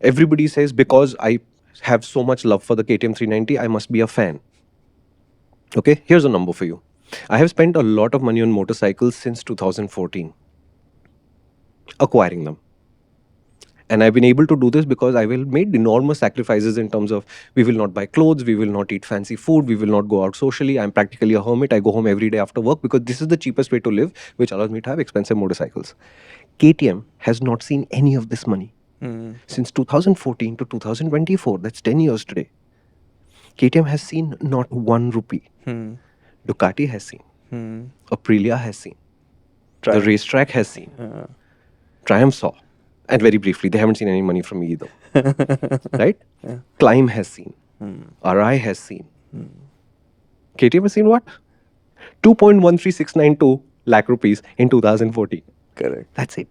Everybody says because I have so much love for the KTM 390, I must be a fan. Okay, here's a number for you. I have spent a lot of money on motorcycles since 2014, acquiring them. And I've been able to do this because I will made enormous sacrifices in terms of we will not buy clothes, we will not eat fancy food, we will not go out socially. I'm practically a hermit. I go home every day after work because this is the cheapest way to live, which allows me to have expensive motorcycles. KTM has not seen any of this money since 2014 to 2024. That's 10 years today. KTM has seen not 1 rupee. Ducati has seen. Aprilia has seen. The racetrack has seen. Triumph saw. And very briefly, they haven't seen any money from me either. Right? Climb has seen. RI has seen. KTM has seen what? 2.13692 lakh rupees in 2014. Correct. That's it.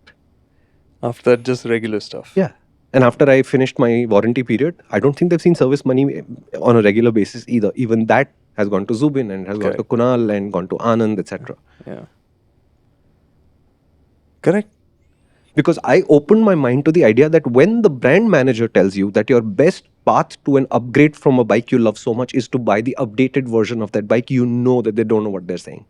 After that, just regular stuff. Yeah. And after I finished my warranty period, I don't think they've seen service money on a regular basis either. Even that has gone to Zubin and has gone to Kunal and gone to Anand, etc. Yeah. Correct. Because I opened my mind to the idea that when the brand manager tells you that your best path to an upgrade from a bike you love so much is to buy the updated version of that bike, you know that they don't know what they're saying.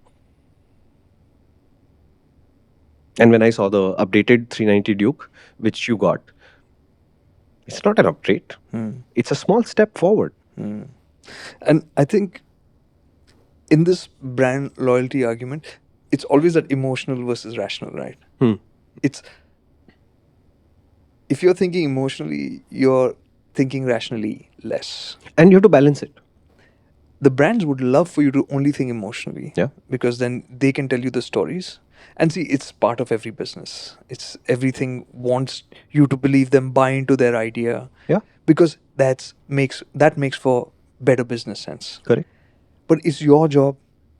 And when I saw the updated 390 Duke, which you got, it's not an upgrade. It's a small step forward. And I think in this brand loyalty argument, it's always that emotional versus rational, right? It's if you're thinking emotionally, you're thinking rationally less. And you have to balance it. The brands would love for you to only think emotionally. Yeah. Because then they can tell you the stories. And see, it's part of every business. It's everything wants you to believe them, buy into their idea. Yeah. Because that makes for better business sense. Correct. But it's your job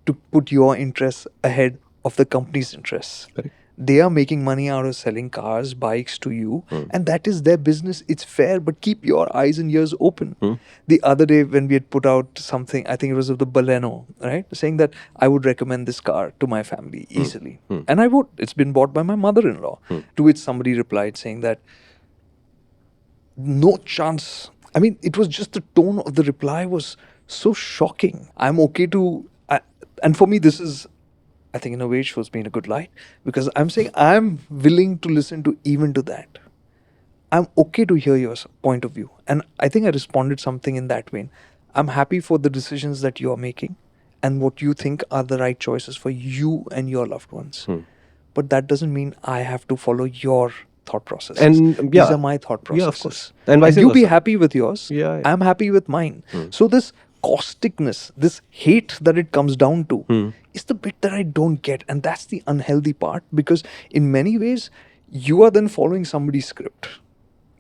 to put your interests ahead of the company's interests. Correct. They are making money out of selling cars, bikes to you, and that is their business. It's fair, but keep your eyes and ears open. The other day when we had put out something, I think it was of the Baleno, right? Saying that I would recommend this car to my family easily. And I would. It's been bought by my mother-in-law. To which somebody replied saying that no chance. I mean, it was just the tone of the reply was so shocking. I'm okay to... and for me, this is... I think in a way it shows me in a good light because I'm saying I'm willing to listen to even to that. I'm okay to hear your point of view. And I think I responded something in that vein. I'm happy for the decisions that you're making and what you think are the right choices for you and your loved ones. But that doesn't mean I have to follow your thought processes. And these are my thought processes. Yeah, of course. And vice you be versa. happy with yours. Yeah. I'm happy with mine. So this causticness, this hate that it comes down to is the bit that I don't get. And that's the unhealthy part because in many ways, you are then following somebody's script.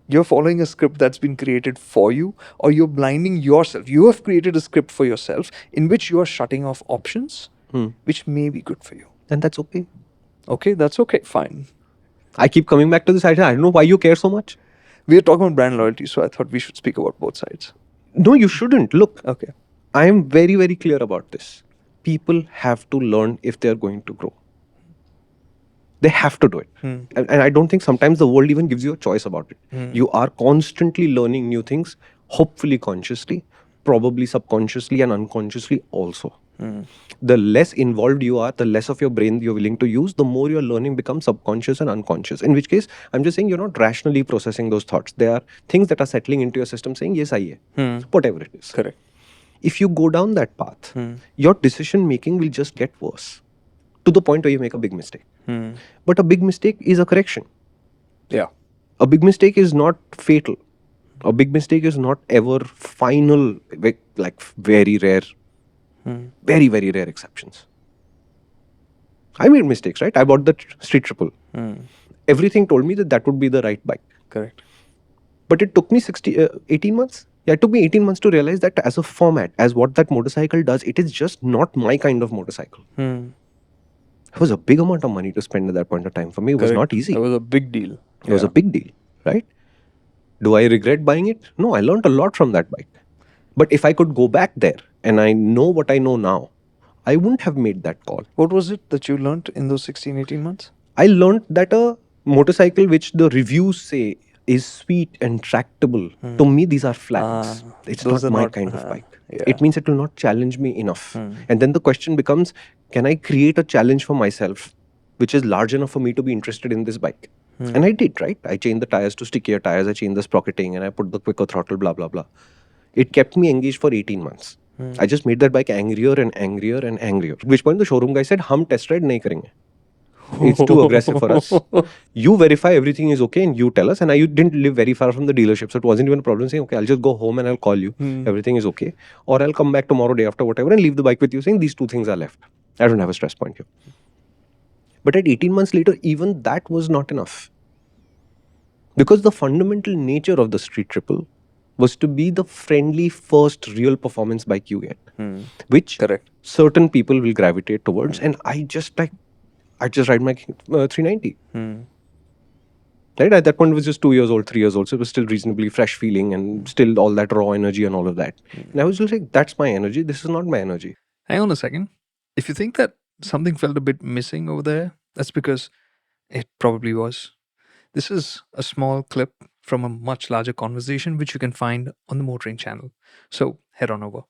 You're following a script that's been created for you or you're blinding yourself. You have created a script for yourself in which you are shutting off options which may be good for you. And that's okay. Okay, that's okay. Fine. I keep coming back to this idea. I don't know why you care so much. We are talking about brand loyalty, so I thought we should speak about both sides. No, you shouldn't. Look, Okay. I am very, very clear about this. People have to learn if they're going to grow. They have to do it. And I don't think sometimes the world even gives you a choice about it. You are constantly learning new things, hopefully consciously, probably subconsciously and unconsciously also. The less involved you are, the less of your brain you're willing to use, the more your learning becomes subconscious and unconscious. In which case, I'm just saying you're not rationally processing those thoughts. They are things that are settling into your system saying, yes, I am. Whatever it is. Correct. If you go down that path, your decision making will just get worse to the point where you make a big mistake. But a big mistake is a correction. Yeah. A big mistake is not fatal. A big mistake is not ever final, like very rare. Very, very rare exceptions. I made mistakes, right? I bought the Street Triple. Everything told me that would be the right bike. Correct. But it took me 18 months. Yeah, it took me 18 months to realize that as a format, as what that motorcycle does, it is just not my kind of motorcycle. It was a big amount of money to spend at that point of time. For me, it was not easy. It was a big deal. It was a big deal, right? Do I regret buying it? No, I learned a lot from that bike. But if I could go back there and I know what I know now, I wouldn't have made that call. What was it that you learned in those 16, 18 months? I learned that a motorcycle which the reviews say is sweet and tractable, to me these are flags. It's those not are my not. kind of bike. Yeah. It means it will not challenge me enough. And then the question becomes, can I create a challenge for myself which is large enough for me to be interested in this bike? And I did, right? I changed the tires to stickier tires, I changed the sprocketing, and I put the quicker throttle, blah, blah, blah. It kept me engaged for 18 months. I just made that bike angrier and angrier and angrier. At which point the showroom guy said, "Hum test ride nahi karenge. It's too aggressive for us. You verify everything is okay and you tell us." And I didn't live very far from the dealership, so it wasn't even a problem saying, "Okay, I'll just go home and I'll call you. Everything is okay. Or I'll come back tomorrow, day after, whatever, and leave the bike with you saying these two things are left. I don't have a stress point here." But at 18 months later, even that was not enough. Because the fundamental nature of the Street Triple was to be the friendly first real performance bike you get, which Correct. certain people will gravitate towards. And I just ride my 390. Right, at that point, it was just 2 years old, 3 years old, so it was still reasonably fresh feeling and still all that raw energy and all of that. And I was just like, that's my energy. This is not my energy. Hang on a second. If you think that something felt a bit missing over there, that's because it probably was. This is a small clip from a much larger conversation which you can find on the MotorInc channel. So head on over.